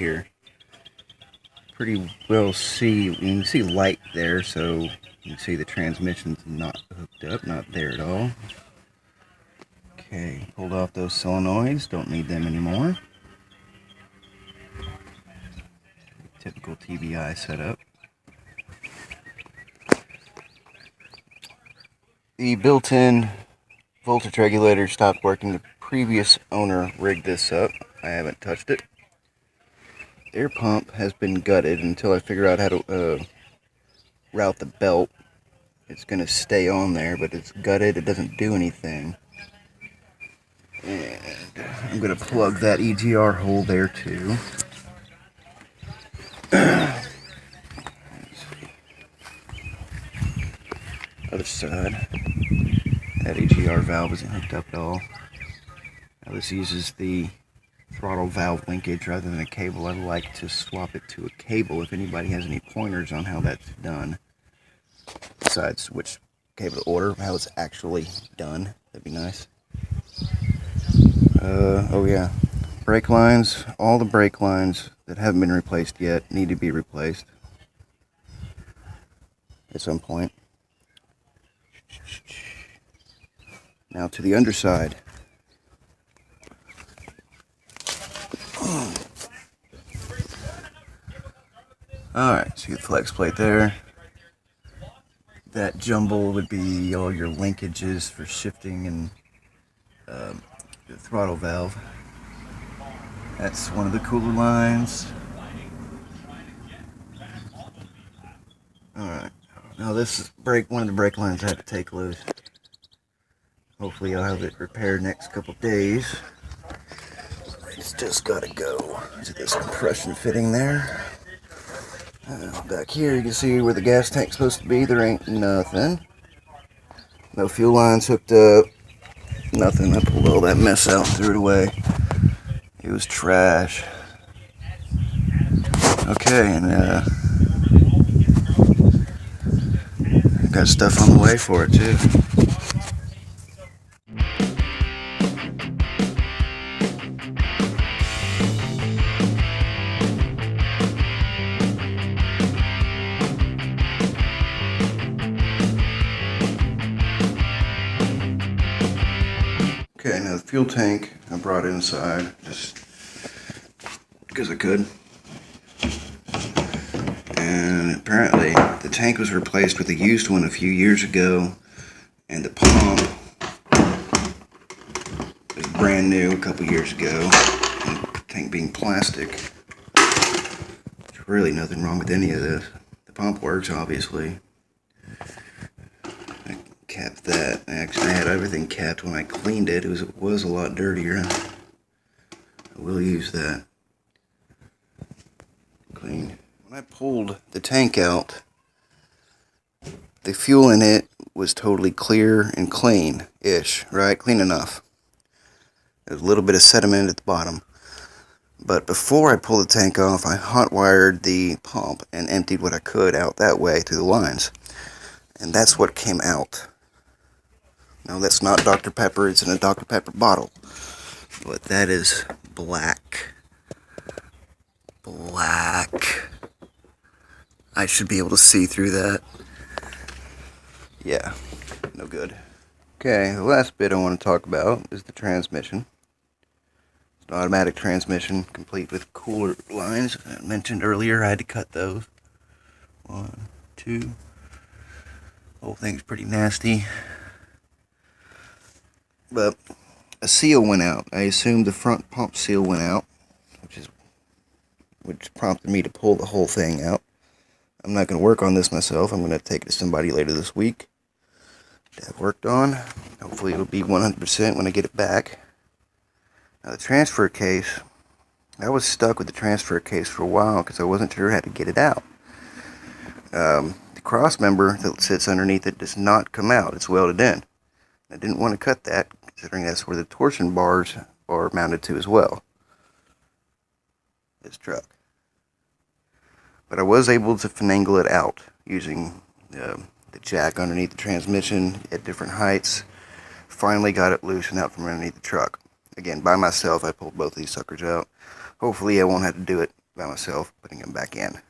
here. Pretty well see, you can see light there, so you can see the transmission's not hooked up, not there at all. Okay, pulled off those solenoids, don't need them anymore. Typical TBI setup. The built-in voltage regulator stopped working. The previous owner rigged this up. I haven't touched it. Air pump has been gutted until I figure out how to route the belt. It's going to stay on there, but it's gutted. It doesn't do anything. And I'm going to plug that EGR hole there too. Other side. That EGR valve isn't hooked up at all. Now this uses the throttle valve linkage rather than a cable. I'd like to swap it to a cable if anybody has any pointers on how that's done. Besides which cable to order, how it's actually done. That'd be nice. Oh yeah. Brake lines, all the brake lines that haven't been replaced yet need to be replaced at some point. Now to the underside. Alright, see the flex plate there. That jumble would be all your linkages for shifting and the throttle valve. That's one of the cooler lines. Alright, now this is one of the brake lines I had to take loose. Hopefully I'll have it repaired next couple days. It's just gotta go to this compression fitting there. Back here you can see where the gas tank's supposed to be. There ain't nothing. No fuel lines hooked up. Nothing. I pulled all that mess out and threw it away. It was trash. Okay, and got stuff on the way for it too. Okay, now the fuel tank I brought inside just because I could. And apparently the tank was replaced with a used one a few years ago, and the pump was brand new a couple years ago. And the tank being plastic, there's really nothing wrong with any of this. The pump works, obviously. Capped that. Actually, I had everything capped when I cleaned it. It was a lot dirtier. I will use that. Clean. When I pulled the tank out, the fuel in it was totally clear and clean-ish, right? Clean enough. There's a little bit of sediment at the bottom. But before I pulled the tank off, I hot-wired the pump and emptied what I could out that way through the lines. And that's what came out. Now that's not Dr. Pepper, it's in a Dr. Pepper bottle. But that is black. Black. I should be able to see through that. Yeah, no good. Okay, the last bit I want to talk about is the transmission. It's an automatic transmission, complete with cooler lines. I mentioned earlier I had to cut those. 1, 2. The whole thing's pretty nasty. But a seal went out. I assumed the front pump seal went out, which prompted me to pull the whole thing out. I'm not going to work on this myself. I'm going to take it to somebody later this week to have worked on. Hopefully it'll be 100% when I get it back. Now the transfer case, I was stuck with the transfer case for a while because I wasn't sure how to get it out. The cross member that sits underneath it does not come out. It's welded in. I didn't want to cut that, considering that's where the torsion bars are mounted to as well. This truck. But I was able to finagle it out using the jack underneath the transmission at different heights. Finally got it loose and out from underneath the truck. Again, by myself, I pulled both of these suckers out. Hopefully I won't have to do it by myself putting them back in.